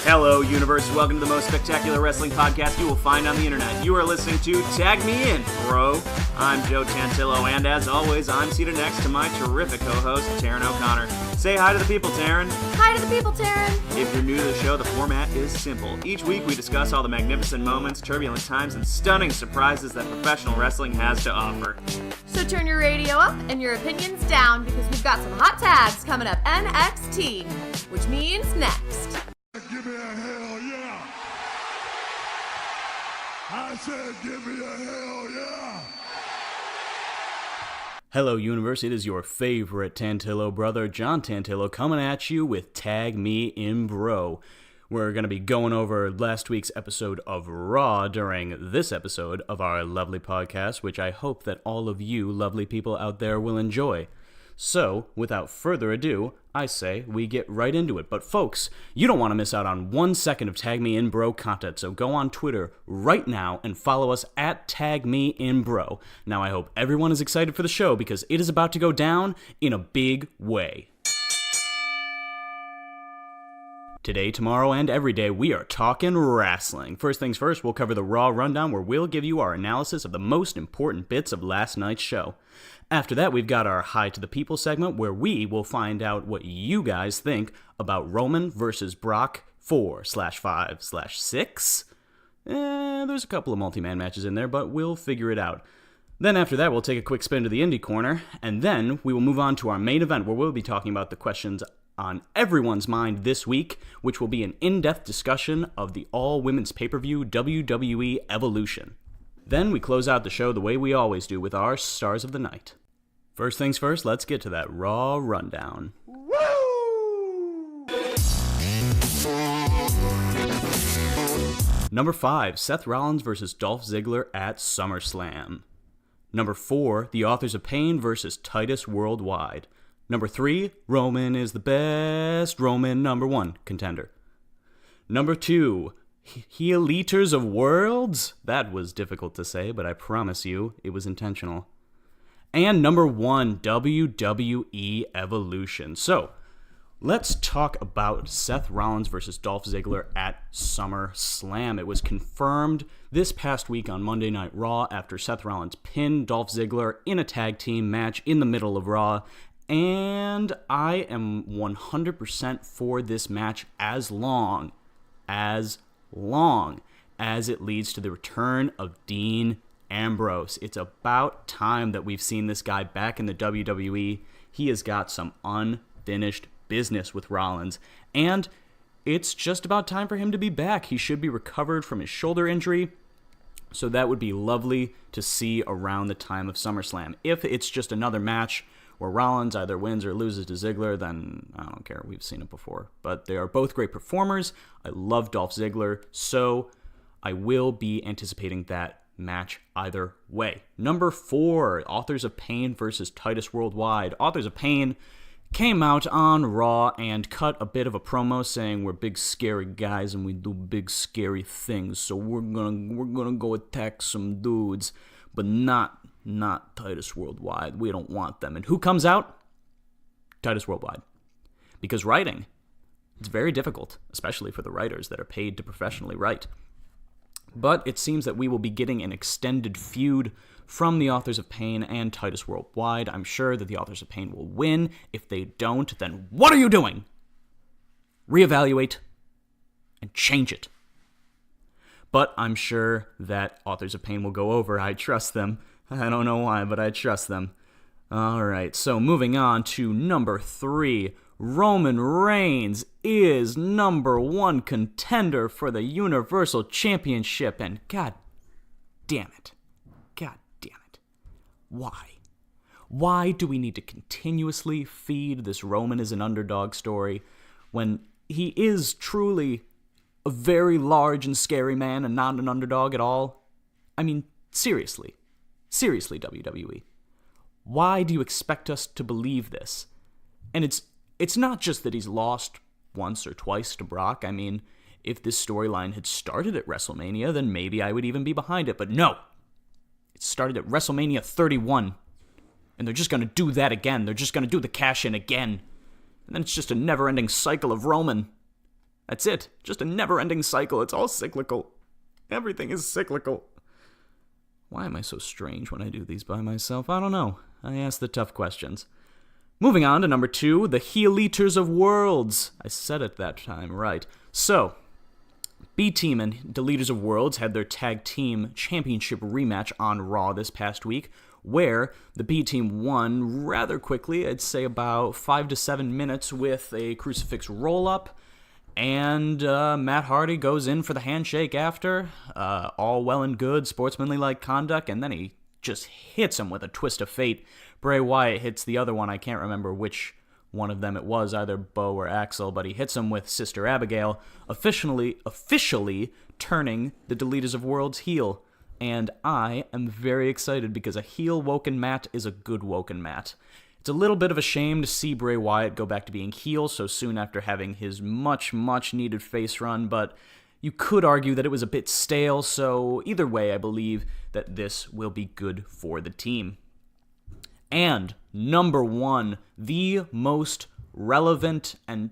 Hello, universe. Welcome to the most spectacular wrestling podcast you will find on the internet. You are listening to Tag Me In, bro. I'm Joe Tantillo, and as always, I'm seated next to my terrific co-host, Taryn O'Connor. Say hi to the people, Taryn. Hi to the people, Taryn. If you're new to the show, the format is simple. Each week, we discuss all the magnificent moments, turbulent times, and stunning surprises that professional wrestling has to offer. So turn your radio up and your opinions down, because we've got some hot tags coming up NXT, which means next. Give me a hell yeah! I said give me a hell yeah! Hello, universe. It is your favorite Tantillo brother, John Tantillo, coming at you with Tag Me In, bro. We're going to be going over last week's episode of Raw during this episode of our lovely podcast, which I hope that all of you lovely people out there will enjoy. So, without further ado, I say we get right into it. But folks, you don't want to miss out on 1 second of Tag Me In Bro content, so go on Twitter right now and follow us at Tag Me In Bro. Now I hope everyone is excited for the show because it is about to go down in a big way. Today, tomorrow, and every day, we are talking wrestling. First things first, we'll cover the Raw Rundown, where we'll give you our analysis of the most important bits of last night's show. After that, we've got our Hi to the People segment, where we will find out what you guys think about Roman versus Brock 4/5/6. There's a couple of multi-man matches in there, but we'll figure it out. Then after that, we'll take a quick spin to the Indie Corner, and then we will move on to our main event, where we'll be talking about the questions on everyone's mind this week, which will be an in-depth discussion of the all-women's pay-per-view WWE Evolution. Then we close out the show the way we always do with our Stars of the Night. First things first, let's get to that Raw Rundown. Woo! Number 5, Seth Rollins versus Dolph Ziggler at SummerSlam. Number 4, The Authors of Pain versus Titus Worldwide. Number 3, Roman is the best Roman #1 contender. Number 2, Healiters of Worlds? That was difficult to say, but I promise you, it was intentional. And number 1, WWE Evolution. So, let's talk about Seth Rollins versus Dolph Ziggler at SummerSlam. It was confirmed this past week on Monday Night Raw after Seth Rollins pinned Dolph Ziggler in a tag team match in the middle of Raw. And I am 100% for this match as long as it leads to the return of Dean Ambrose. It's about time that we've seen this guy back in the WWE. He has got some unfinished business with Rollins, and it's just about time for him to be back. He should be recovered from his shoulder injury, so that would be lovely to see around the time of SummerSlam. If it's just another match where Rollins either wins or loses to Ziggler, then I don't care. We've seen it before. But they are both great performers. I love Dolph Ziggler, so I will be anticipating that match either way. Number 4, Authors of Pain versus Titus Worldwide. Authors of Pain came out on Raw and cut a bit of a promo saying we're big scary guys and we do big scary things, so we're gonna go attack some dudes, but not Titus Worldwide. We don't want them. And who comes out? Titus Worldwide. Because writing, it's very difficult, especially for the writers that are paid to professionally write. But it seems that we will be getting an extended feud from the Authors of Pain and Titus Worldwide. I'm sure that the Authors of Pain will win. If they don't, then what are you doing? Reevaluate and change it. But I'm sure that Authors of Pain will go over. I trust them. I don't know why, but I trust them. All right, so moving on to number 3. Roman Reigns is #1 contender for the Universal Championship, and God damn it. Why? Why do we need to continuously feed this Roman is an underdog story when he is truly a very large and scary man and not an underdog at all? I mean, seriously, WWE. Why do you expect us to believe this? And it's not just that he's lost once or twice to Brock. I mean, if this storyline had started at WrestleMania, then maybe I would even be behind it. But no, it started at WrestleMania 31. And they're just going to do that again. They're just going to do the cash-in again. And then it's just a never-ending cycle of Roman. That's it. Just a never-ending cycle. It's all cyclical. Everything is cyclical. Why am I so strange when I do these by myself? I don't know. I ask the tough questions. Moving on to number 2, the Heel Eaters of Worlds. I said it that time, right. So, B-Team and Deleters of Worlds had their Tag Team Championship rematch on Raw this past week, where the B-Team won rather quickly, I'd say about 5 to 7 minutes with a crucifix roll-up, and Matt Hardy goes in for the handshake after, all well and good, sportsmanly-like conduct, and then he just hits him with a twist of fate. Bray Wyatt hits the other one, I can't remember which one of them it was, either Bo or Axel, but he hits him with Sister Abigail, officially turning the Deleters of Worlds heel. And I am very excited because a heel woken Matt is a good woken Matt. It's a little bit of a shame to see Bray Wyatt go back to being heel so soon after having his much, much needed face run, but you could argue that it was a bit stale, so either way, I believe that this will be good for the team. And number 1, the most relevant and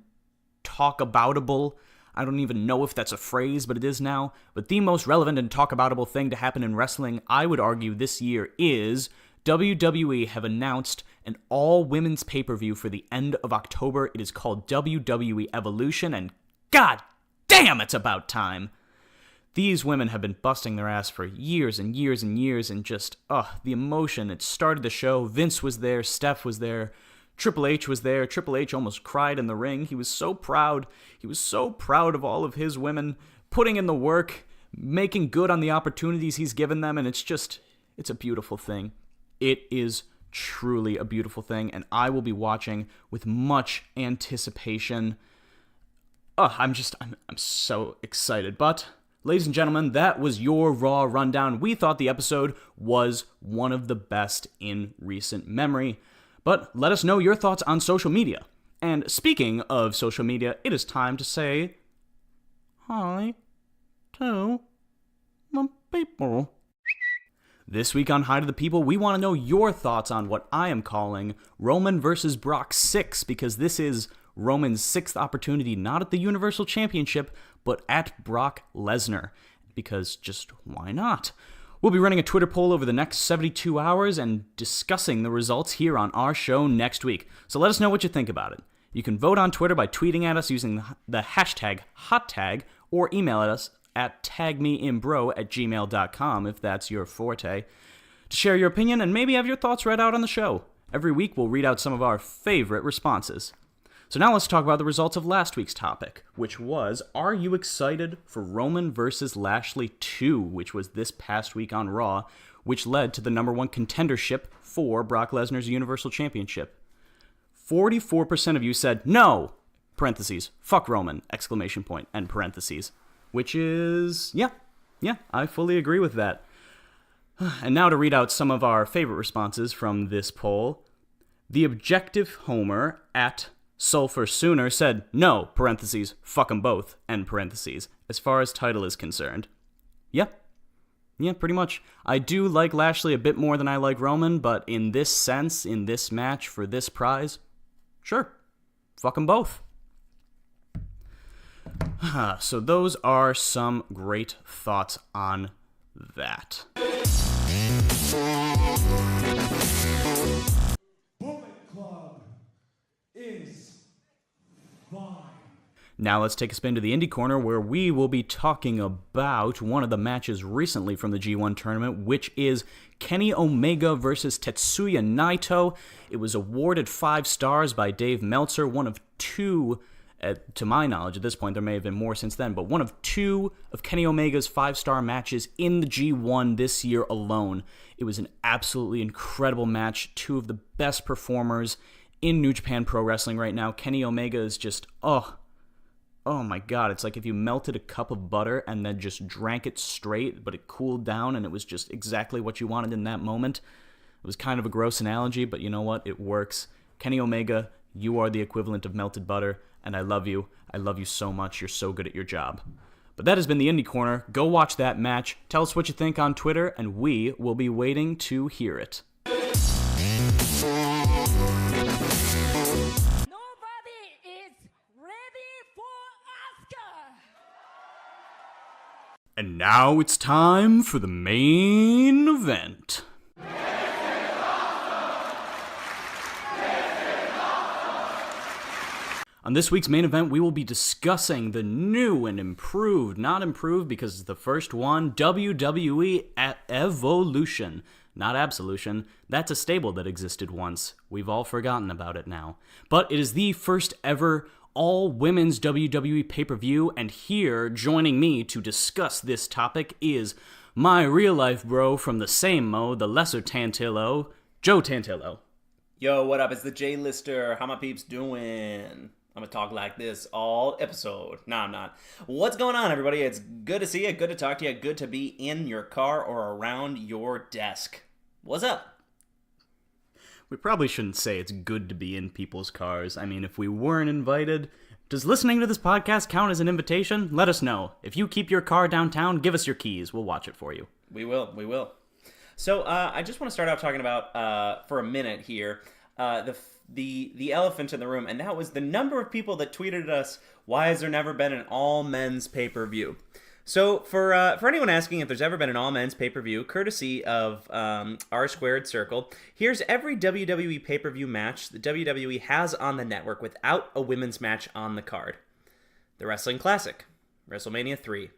talk-aboutable, I don't even know if that's a phrase, but it is now, but the most relevant and talk-aboutable thing to happen in wrestling, I would argue this year, is WWE have announced an all-women's pay-per-view for the end of October. It is called WWE Evolution, and god damn, it's about time! These women have been busting their ass for years and years and years, and just, the emotion. It started the show. Vince was there, Steph was there, Triple H was there. Triple H almost cried in the ring. He was so proud. He was so proud of all of his women putting in the work, making good on the opportunities he's given them, and it's a beautiful thing. It is truly a beautiful thing, and I will be watching with much anticipation. I'm so excited. But, ladies and gentlemen, that was your Raw rundown. We thought the episode was one of the best in recent memory. But let us know your thoughts on social media. And speaking of social media, it is time to say hi to the people. This week on Hi to the People, we want to know your thoughts on what I am calling Roman versus Brock 6, because this is Roman's 6th opportunity, not at the Universal Championship, but at Brock Lesnar. Because just why not? We'll be running a Twitter poll over the next 72 hours and discussing the results here on our show next week. So let us know what you think about it. You can vote on Twitter by tweeting at us using the hashtag #HotTag or email at us at tagmeimbro@gmail.com if that's your forte, to share your opinion and maybe have your thoughts read out on the show. Every week we'll read out some of our favorite responses. So now let's talk about the results of last week's topic, which was, are you excited for Roman versus Lashley 2, which was this past week on Raw, which led to the number 1 contendership for Brock Lesnar's Universal Championship. 44% of you said no, parentheses, fuck Roman, exclamation point, end parentheses, which is, yeah, I fully agree with that. And now to read out some of our favorite responses from this poll. The Objective Homer at Sulfur Sooner said, no, parentheses, fuck them both, end parentheses, as far as title is concerned. Yeah, pretty much. I do like Lashley a bit more than I like Roman, but in this sense, in this match, for this prize, sure, fuck them both. So those are some great thoughts on that. Bullet Club is fine. Now let's take a spin to the Indie Corner, where we will be talking about one of the matches recently from the G1 tournament, which is Kenny Omega versus Tetsuya Naito. It was awarded 5 stars by Dave Meltzer, one of 2, to my knowledge at this point, there may have been more since then, but one of 2 of Kenny Omega's 5-star matches in the G1 this year alone. It was an absolutely incredible match. 2 of the best performers in New Japan Pro Wrestling right now. Kenny Omega is just, oh my god, it's like if you melted a cup of butter and then just drank it straight, but it cooled down and it was just exactly what you wanted in that moment. It was kind of a gross analogy, but you know what? It works. Kenny Omega, you are the equivalent of melted butter, and I love you. I love you so much. You're so good at your job. But that has been the Indie Corner. Go watch that match. Tell us what you think on Twitter, and we will be waiting to hear it. Nobody is ready for Asuka. And now it's time for the main event. On this week's main event, we will be discussing the new and improved, not improved because it's the first one, WWE Evolution. Not Absolution. That's a stable that existed once. We've all forgotten about it now. But it is the first ever all-women's WWE pay-per-view, and here, joining me to discuss this topic is my real-life bro from the same Mo, the lesser Tantillo, Joe Tantillo. Yo, what up? It's the J-Lister. How my peeps doing? I'm gonna talk like this all episode. Nah, I'm not. What's going on, everybody? It's good to see you, good to talk to you, good to be in your car or around your desk. What's up? We probably shouldn't say it's good to be in people's cars. I mean, if we weren't invited, does listening to this podcast count as an invitation? Let us know. If you keep your car downtown, give us your keys. We'll watch it for you. We will. So, I just want to start out talking about, for a minute here, the elephant in the room, and that was the number of people that tweeted us, why has there never been an all-men's pay-per-view? So, for anyone asking if there's ever been an all-men's pay-per-view, courtesy of R Squared Circle, here's every WWE pay-per-view match that WWE has on the network without a women's match on the card. The Wrestling Classic, WrestleMania 3,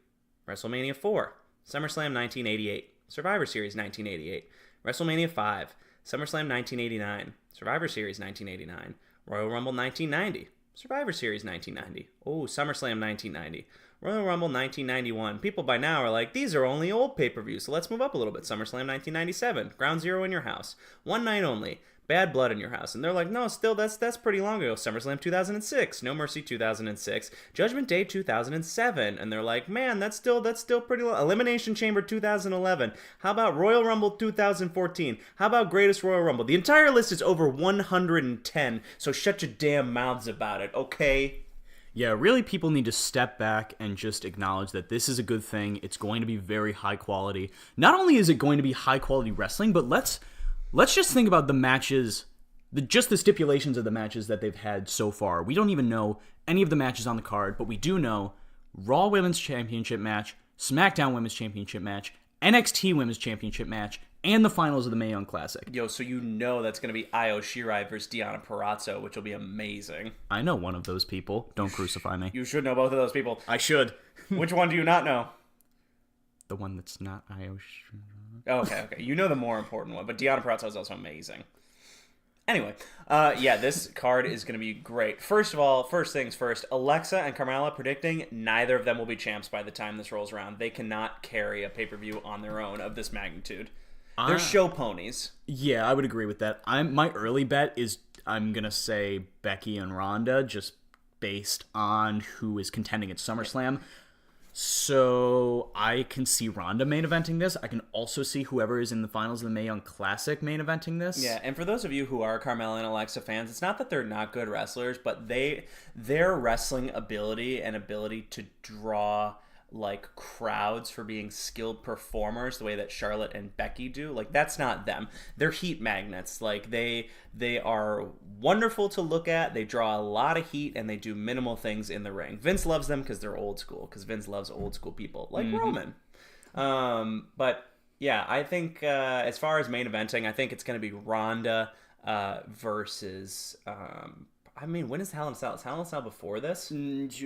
WrestleMania 4, SummerSlam 1988, Survivor Series 1988, WrestleMania 5, SummerSlam 1989, Survivor Series 1989, Royal Rumble 1990, Survivor Series 1990, SummerSlam 1990, Royal Rumble 1991. People by now are like, these are only old pay-per-views, so let's move up a little bit. SummerSlam 1997, Ground Zero in your house, One Night Only, Bad Blood in your house. And they're like, no, still, that's pretty long ago. SummerSlam 2006, No Mercy 2006, Judgment Day 2007. And they're like, man, that's still pretty long. Elimination Chamber 2011. How about Royal Rumble 2014? How about Greatest Royal Rumble? The entire list is over 110, so shut your damn mouths about it, okay? Yeah, really people need to step back and just acknowledge that this is a good thing. It's going to be very high quality. Not only is it going to be high quality wrestling, but let's just think about the matches, just the stipulations of the matches that they've had so far. We don't even know any of the matches on the card, but we do know Raw Women's Championship match, SmackDown Women's Championship match, NXT Women's Championship match, and the finals of the Mae Young Classic. Yo, so you know that's going to be Io Shirai versus Deonna Purrazzo, which will be amazing. I know one of those people. Don't crucify me. You should know both of those people. I should. Which one do you not know? The one that's not Io Shirai. Okay. You know the more important one, but Deonna Purrazzo is also amazing. Anyway, this card is going to be great. First of all, first things first, Alexa and Carmella predicting neither of them will be champs by the time this rolls around. They cannot carry a pay-per-view on their own of this magnitude. They're show ponies. Yeah, I would agree with that. My early bet is I'm going to say Becky and Ronda, just based on who is contending at SummerSlam. So I can see Ronda main eventing this. I can also see whoever is in the finals of the Mae Young Classic main eventing this. Yeah, and for those of you who are Carmella and Alexa fans, it's not that they're not good wrestlers, but their wrestling ability and ability to draw like crowds for being skilled performers the way that Charlotte and Becky do, like that's not them. They're heat magnets. Like they are wonderful to look at. They draw a lot of heat and they do minimal things in the ring. Vince loves them because they're old school, because Vince loves old school people like Roman. But yeah, I think as far as main eventing, I think it's going to be Ronda versus when is Hell in a Cell? Is Hell in a Cell before this? Yes.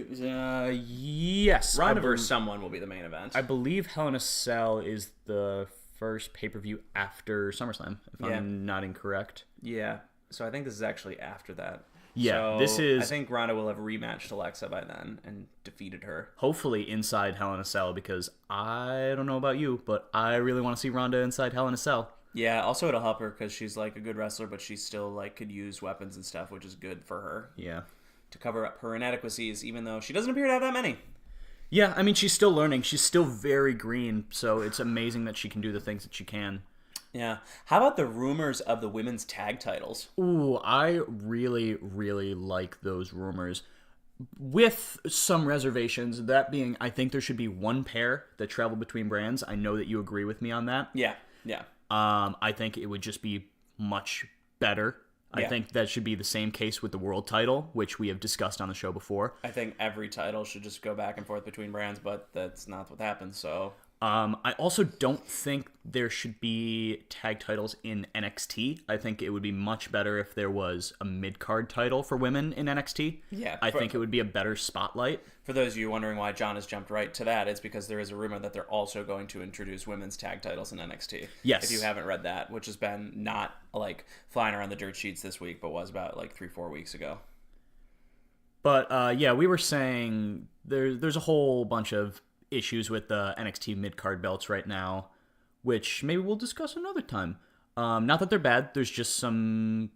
Ronda versus someone will be the main event. I believe Hell in a Cell is the first pay-per-view after SummerSlam, if I'm not incorrect. Yeah. So I think this is actually after that. Yeah, so this is... I think Ronda will have rematched Alexa by then and defeated her. Hopefully inside Hell in a Cell, because I don't know about you, but I really want to see Ronda inside Hell in a Cell. Yeah, also it'll help her because she's like a good wrestler, but she still like could use weapons and stuff, which is good for her. Yeah. To cover up her inadequacies, even though she doesn't appear to have that many. Yeah, I mean, she's still learning. She's still very green, so it's amazing that she can do the things that she can. Yeah. How about the rumors of the women's tag titles? Ooh, I really, really like those rumors. With some reservations, that being, I think there should be one pair that travel between brands. I know that you agree with me on that. Yeah. I think it would just be much better. I think that should be the same case with the world title, which we have discussed on the show before. I think every title should just go back and forth between brands, but that's not what happens, so... I also don't think there should be tag titles in NXT. I think it would be much better if there was a mid-card title for women in NXT. Yeah. I think it would be a better spotlight. For those of you wondering why John has jumped right to that, it's because there is a rumor that they're also going to introduce women's tag titles in NXT. Yes. If you haven't read that, which has been not, like, flying around the dirt sheets this week, but was about, like, 3-4 weeks ago. But, yeah, we were saying there's a whole bunch of issues with the NXT mid-card belts right now, which maybe we'll discuss another time. Not that they're bad, there's just some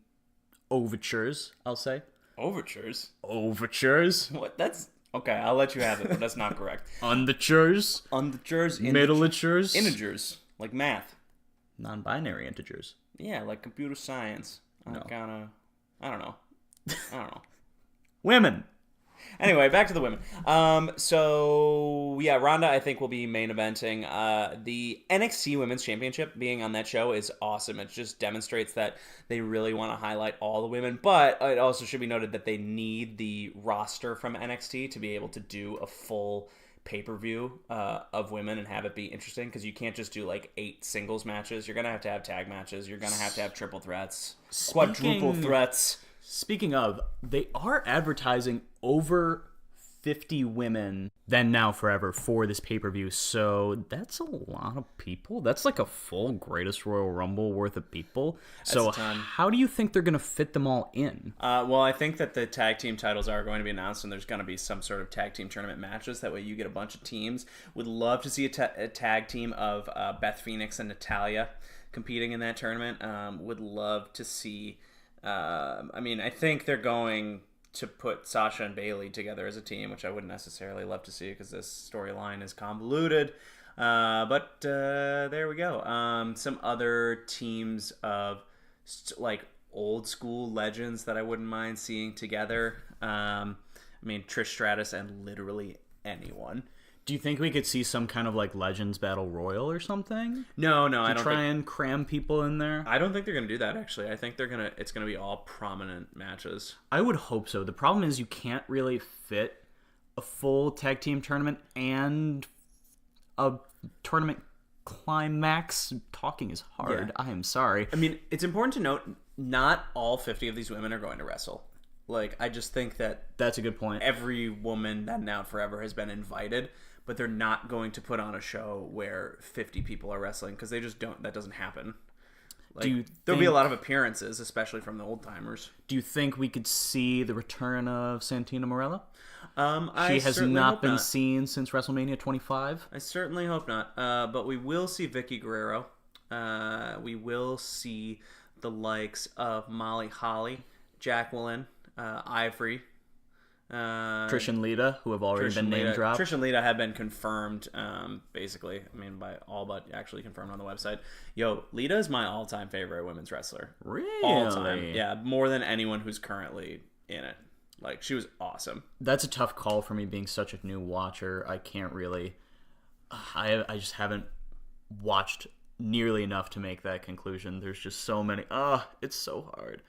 overtures, I'll say. Overtures? Overtures? What? That's... Okay, I'll let you have it, but that's not correct. Undertures? Undertures? Middleatures? Integers. Like math. Non-binary integers. Yeah, like computer science. No. I don't know. Women! Anyway, back to the women. So, yeah, Ronda, I think, will be main eventing. The NXT Women's Championship being on that show is awesome. It just demonstrates that they really want to highlight all the women. But it also should be noted that they need the roster from NXT to be able to do a full pay-per-view of women and have it be interesting, because you can't just do, like, 8 singles matches. You're going to have tag matches. You're going to have triple threats, quadruple threats. Speaking of, they are advertising over 50 women then now forever for this pay-per-view, so that's a lot of people. That's like a full Greatest Royal Rumble worth of people. So how do you think they're going to fit them all in? Well, I think that the tag team titles are going to be announced, and there's going to be some sort of tag team tournament matches. That way you get a bunch of teams. Would love to see a tag team of Beth Phoenix and Natalya competing in that tournament. Would love to see... I think they're going to put Sasha and Bayley together as a team, which I wouldn't necessarily love to see because this storyline is convoluted. But there we go. Some other teams of like old school legends that I wouldn't mind seeing together. Trish Stratus and literally anyone. Do you think we could see some kind of like Legends Battle Royal or something? No, I don't try and cram people in there. I don't think they're gonna do that. Actually, I think it's gonna be all prominent matches. I would hope so. The problem is you can't really fit a full tag team tournament and a tournament climax. Talking is hard. Yeah. I am sorry. It's important to note not all 50 of these women are going to wrestle. Like, I just think that's a good point. Every woman that Now Forever has been invited, but they're not going to put on a show where 50 people are wrestling, because they just don't. That doesn't happen. Like, there'll be a lot of appearances, especially from the old timers. Do you think we could see the return of Santina Marella? She has not been seen since WrestleMania 25. I certainly hope not. But we will see Vicky Guerrero. We will see the likes of Molly Holly, Jacqueline, Ivory, Trish and Lita, who have already been name dropped. Trish and Lita have been confirmed, basically. By all but actually confirmed on the website. Yo, Lita is my all-time favorite women's wrestler. Really? All time. Yeah, more than anyone who's currently in it. Like, she was awesome. That's a tough call for me, being such a new watcher. I can't really... I just haven't watched nearly enough to make that conclusion. There's just so many... it's so hard.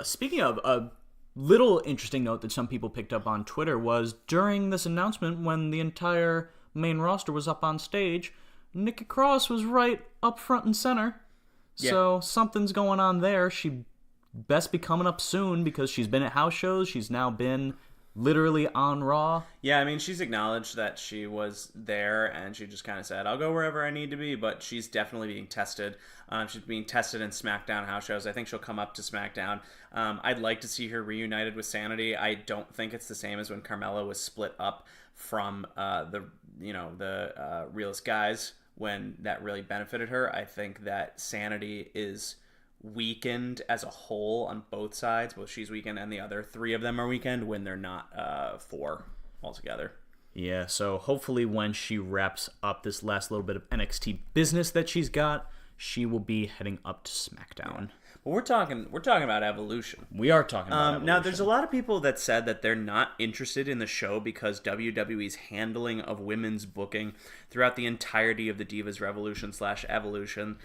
Speaking of, a little interesting note that some people picked up on Twitter was during this announcement, when the entire main roster was up on stage, Nikki Cross was right up front and center. Yeah. So something's going on there. She best be coming up soon, because she's been at house shows. She's now been literally on Raw. Yeah, she's acknowledged that she was there, and she just kind of said, I'll go wherever I need to be, but she's definitely being tested. She's being tested in SmackDown house shows. I think she'll come up to SmackDown. I'd like to see her reunited with Sanity. I don't think it's the same as when Carmella was split up from the Realest Guys, when that really benefited her. I think that Sanity is weakened as a whole on both sides. Both she's weakened and the other 3 of them are weakened when they're not 4 altogether. Yeah, so hopefully when she wraps up this last little bit of NXT business that she's got, she will be heading up to SmackDown. Yeah. Well, we're talking about Evolution. We are talking about now, there's a lot of people that said that they're not interested in the show because WWE's handling of women's booking throughout the entirety of the Divas Revolution / Evolution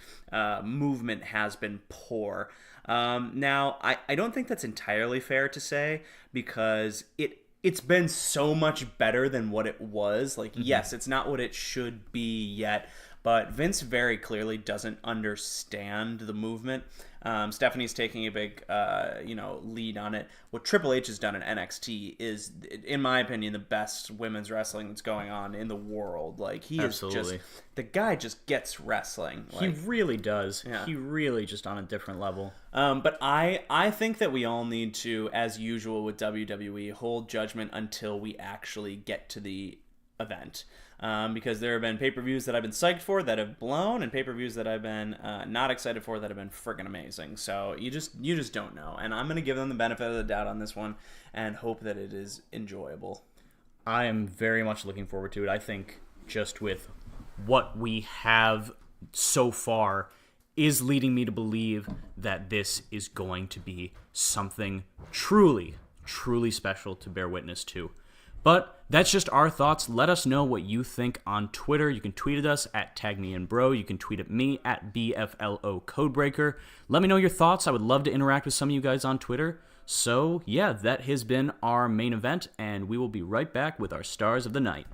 movement has been poor. Now, I don't think that's entirely fair to say because it's been so much better than what it was. Like, yes, it's not what it should be yet, but Vince very clearly doesn't understand the movement. Stephanie's taking a big, lead on it. What Triple H has done in NXT is, in my opinion, the best women's wrestling that's going on in the world. Like, he Absolutely. is just, the guy just gets wrestling. Like, he really does. Yeah. He really just on a different level. But I think that we all need to, as usual with WWE, hold judgment until we actually get to the event. Because there have been pay-per-views that I've been psyched for that have blown, and pay-per-views that I've been not excited for that have been freaking amazing. So you just don't know, and I'm gonna give them the benefit of the doubt on this one and hope that it is enjoyable. I am very much looking forward to it. I think just with what we have so far is leading me to believe that this is going to be something truly, truly special to bear witness to. But that's just our thoughts. Let us know what you think on Twitter. You can tweet at us at TagMeInBro. You can tweet at me at BFLO Codebreaker. Let me know your thoughts. I would love to interact with some of you guys on Twitter. So, yeah, that has been our main event, and we will be right back with our stars of the night.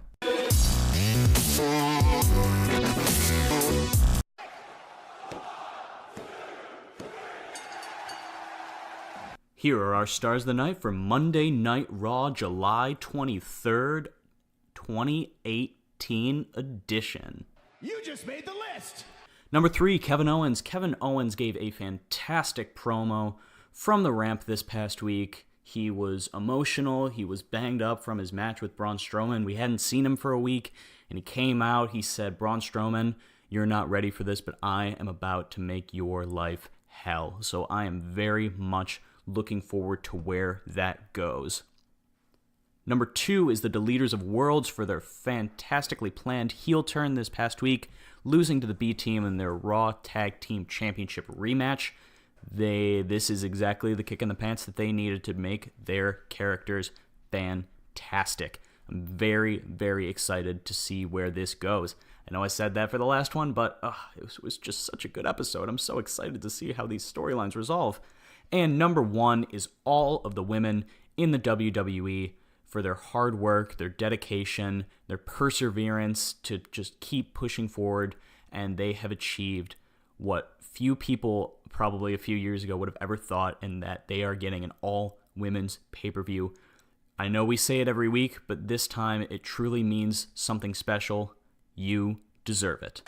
Here are our stars of the night for Monday Night Raw, July 23rd, 2018 edition. You just made the list! Number 3, Kevin Owens. Kevin Owens gave a fantastic promo from the ramp this past week. He was emotional. He was banged up from his match with Braun Strowman. We hadn't seen him for a week, and he came out. He said, Braun Strowman, you're not ready for this, but I am about to make your life hell. So I am very much looking forward to where that goes. Number 2 is the Deleters of Worlds for their fantastically planned heel turn this past week, losing to the B Team in their Raw Tag Team Championship rematch. This is exactly the kick in the pants that they needed to make their characters fantastic. I'm very, very excited to see where this goes. I know I said that for the last one, but it was just such a good episode. I'm so excited to see how these storylines resolve. And number 1 is all of the women in the WWE for their hard work, their dedication, their perseverance to just keep pushing forward, and they have achieved what few people probably a few years ago would have ever thought, and that they are getting an all-women's pay-per-view. I know we say it every week, but this time it truly means something special. You deserve it.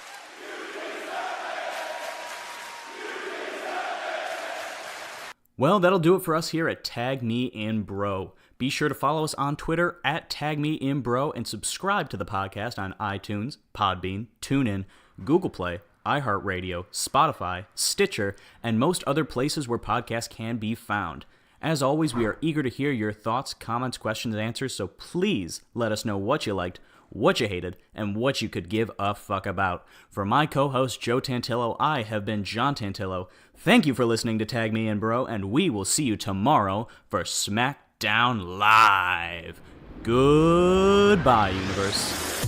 Well, that'll do it for us here at Tag Me In Bro. Be sure to follow us on Twitter at Tag Me In Bro and subscribe to the podcast on iTunes, Podbean, TuneIn, Google Play, iHeartRadio, Spotify, Stitcher, and most other places where podcasts can be found. As always, we are eager to hear your thoughts, comments, questions, and answers, so please let us know what you liked, what you hated, and what you could give a fuck about. For my co-host, Joe Tantillo, I have been John Tantillo. Thank you for listening to Tag Me In Bro, and we will see you tomorrow for SmackDown Live. Goodbye, Universe.